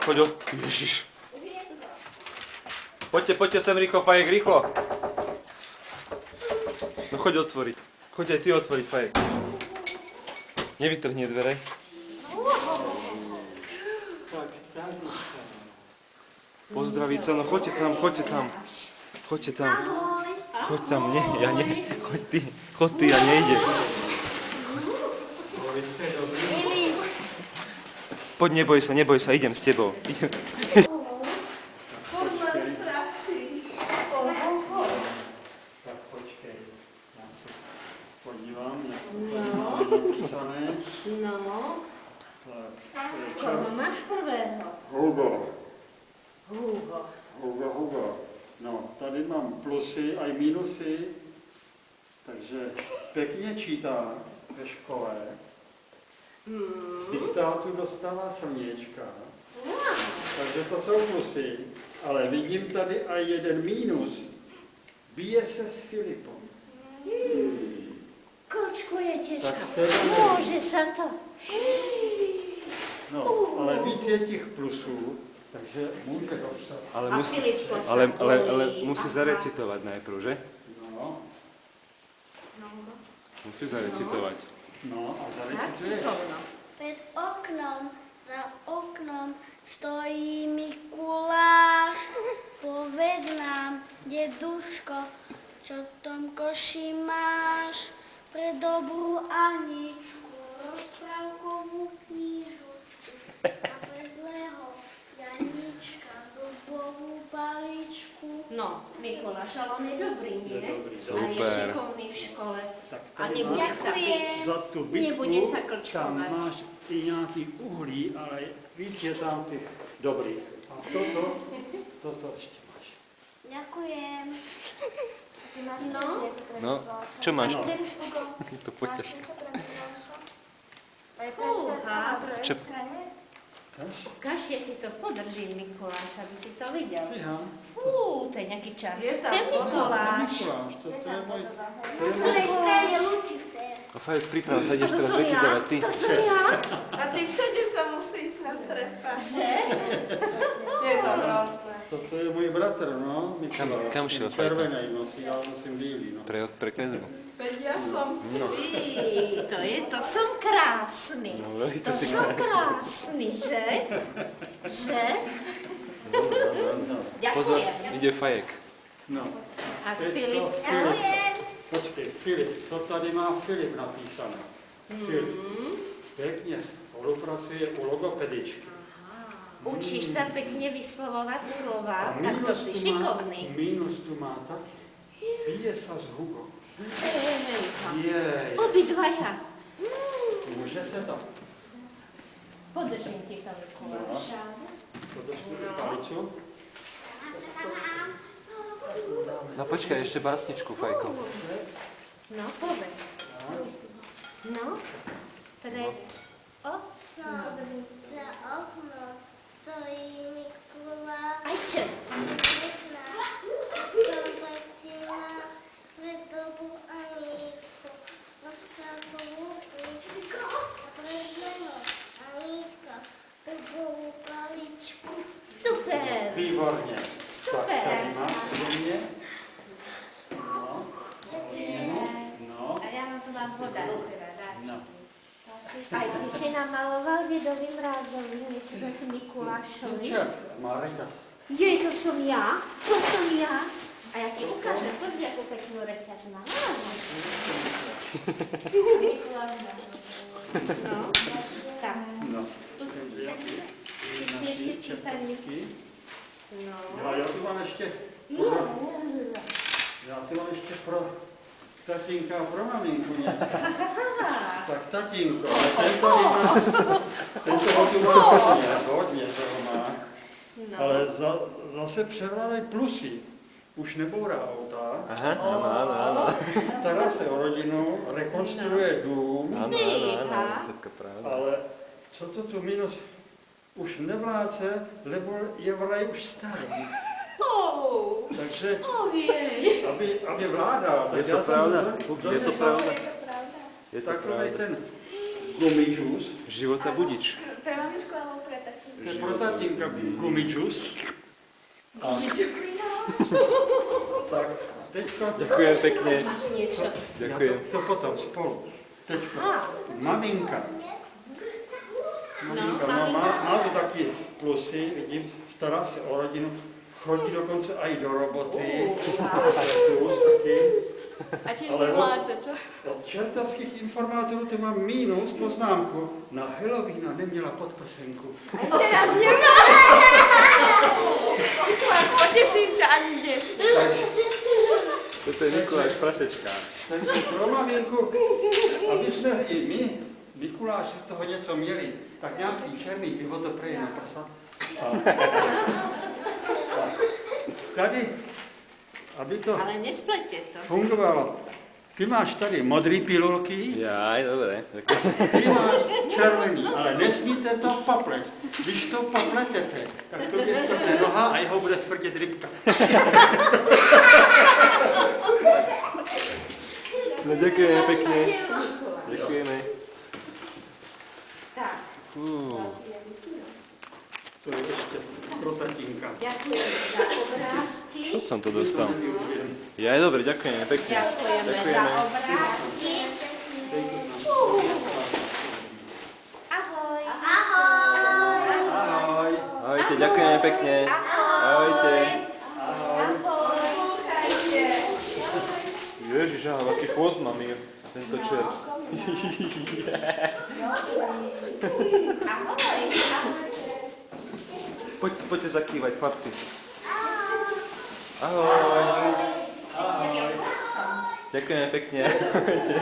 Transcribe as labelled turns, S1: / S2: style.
S1: Choď od... Ježiš. Poďte sem rýchlo, Fajek, rýchlo. No choď otvoriť. Choď aj ty otvoriť, Fajek. Nevytrhni dvere. Pozdraviť sa, no choďte tam. Choďte tam. Choď tam, nie, ja nie. Choď ty, ja nejdem. Poď, neboj sa, idem s tebou.
S2: Tak počkej, ja sa podívam, jak to je napísané.
S3: No.
S2: Tak,
S3: Koho máš prvého?
S2: Hugo.
S3: Hugo.
S2: No, tady mám plusy a minusy, takže pěkně čítá ve škole. Z diktátu dostává srniečka, takže to jsou plusy, ale vidím tady aj jeden mínus. Bije se s Filipom.
S3: Kočkujete sa.
S2: Tak teda ne.
S3: Môže sa to.
S2: No, ale víc je těch plusů, takže může dostat.
S1: Ale
S3: A
S1: musí,
S3: Filipko sa
S1: ale
S3: bojí.
S1: musí
S3: Aha.
S1: zarecitovať najprv, že?
S2: No,
S1: Musí zarecitovať.
S2: no a
S3: Tak,
S2: zarecituje.
S3: šikovno.
S4: Pred oknom, za oknom stojí Mikuláš. Povedz nám, deduško, čo v tom koši máš? Pre dobrú Aničku, rozprávkovú knížočku. A pre zlého Janička, dubovú paličku.
S3: No, Mikuláš, ale on je dobrý, nie?
S2: Je dobrý.
S3: A je
S1: Super.
S3: šikovný v škole.
S2: Tak
S3: A
S2: tady
S3: nebude
S2: máš
S3: sa piť.
S2: za tu bitku,
S3: Nebude sa
S2: tam
S3: krčkovať.
S2: máš i nějaký uhlí, ale víc je tam těch dobrých. A toto ještě máš.
S4: Ďakujem. Ty máš
S3: No.
S1: No, čo máš?
S2: No.
S1: To poďte.
S3: Fúha.
S1: Čo?
S3: Ukáž, ja ti to podržím, Mikuláš, aby si to videl.
S2: Ja.
S3: Fú, to je nejaký čar.
S5: Je tam
S3: To je Mikuláš.
S2: Mikuláš, to je môj...
S4: V ktorej strane Lucifer?
S1: A Fajek, priprav sa,
S3: A
S1: ideš
S3: to
S1: teraz
S3: som ja?
S1: recitovať ty.
S3: To som ja?
S5: A ty všade sa musíš natrepať.
S3: Že?
S5: Je to hrozné.
S2: Toto je môj bratr, no, Mikuláš.
S1: Kam šiel, Fajko?
S2: Červenej nosí, ale nosím bílý, no.
S1: Pre kresbu.
S5: Veď ja som
S1: No.
S3: To som krásny.
S1: No, veľmi
S3: To
S1: si
S3: som
S1: krásny.
S3: krásny, že? Že?
S1: Pozor,
S3: Ďakujem.
S1: ide Fajek.
S2: No.
S3: A
S2: Teď
S3: Filip?
S2: to Filip. Počkej, Filip, co tady má Filip napísané? Filip. Pěkně spolupracuje u logopedičky.
S3: Učíš sa pekne vyslovovať slova,
S2: A
S3: tak to si šikovný.
S2: mínus tu má taky. Bije sa s Hugo.
S3: Hejka.
S2: Jej,
S3: Obidvaja.
S2: může se to.
S3: Podržím ti to, Mikuláš.
S2: Podrž tu palicu.
S1: No počkaj, ešte básničku, Fajko.
S3: No, povedz. No, pred
S4: No, za oknom stojí Mikuláš.
S3: Aj čet.
S4: Vesná, kompletina, pre dobrú Aničku, rozprávkovú knížku. A pre zlého Anička, dubovú paličku.
S3: Super.
S2: Výborně.
S3: Super.
S2: Tak tady máš pro mě. No. No.
S3: A ja vám to mám podať teda, dáč.
S2: No.
S3: Aj ty si namaloval Dedovým mrázovým, niečo proti Mikulášovi.
S2: Čo? Marek das.
S3: Jej, to som ja. A ja ti ukážem, pozri, akú peknú reťaz mám. Mikuláš má. No, tak.
S2: No.
S3: Ty si ešte čítaný. No.
S2: Já tu mám ještě pro tatínka a pro maminku něco. Tak tatínko, ale tento tu má hodně toho má.
S3: No.
S2: Ale zase převládají plusy. Už nebourá auta,
S1: Aha, áno.
S2: stará se o rodinu, rekonstruuje dům,
S1: Áno, všetko pravda.
S2: ale co to tu minus? Už nevládce, lebo je vraj už starý. Takže, aby vládal,
S1: Je
S2: tak
S1: to
S2: já jsem
S1: pravda,
S2: donesl
S1: je to pravda.
S3: Je to pravda.
S1: Je to
S2: takovej
S1: pravda.
S2: ten gumidžus.
S1: Života budič.
S3: Pre mamičku alebo pre tatínku?
S2: To je pro tatínka gumidžus. A tak, teďko,
S1: Ďakujem pekne.
S3: Máš niečo?
S1: Ďakujem.
S2: to potom spolu. Teďko, maminka. Maminka má tu taky plusy, vidím, stará se o rodinu, chodí dokonce aj do roboty. Plus taky.
S5: A tiež
S2: Ale
S5: nevládze, čo?
S2: Od čertovských informátorů to mám mínus poznámku. Na Halloweena neměla podprsenku.
S5: Teraz nemá! Poteším ťa ani dnes.
S1: Toto je Mikuláš Prasečka.
S2: Takže pro maminku, aby jsme i my, Mikuláši, z toho něco měli, tak nějaký černý pivo to preje na prsa. A tady, aby to
S5: Ale nesplete to.
S2: fungovalo, ty máš tady modrý pilulky,
S1: Jaj, dobre.
S2: ty máš červený, ale nesmíte to poplec. Když to popletete, tak to vystrhne noha a jeho bude smrdět rybka.
S1: No ďakujeme pekne. Ďakujeme.
S3: Tak,
S2: To je ještě pro tatínka.
S3: ďakujeme za obrázky.
S1: Čo som to dostal? Jaj, dobre, ďakujeme pekne.
S3: Ďakujeme za obrázky. Ahoj. Ahoj.
S2: Ahoj.
S1: Ahojte, ďakujeme pekne. Ahojte. Ježiš, aha, aký chvost mám je tento čert. Poďte zakývať, chlapci. Ahoj. Ďakujeme pekne. Ahojte.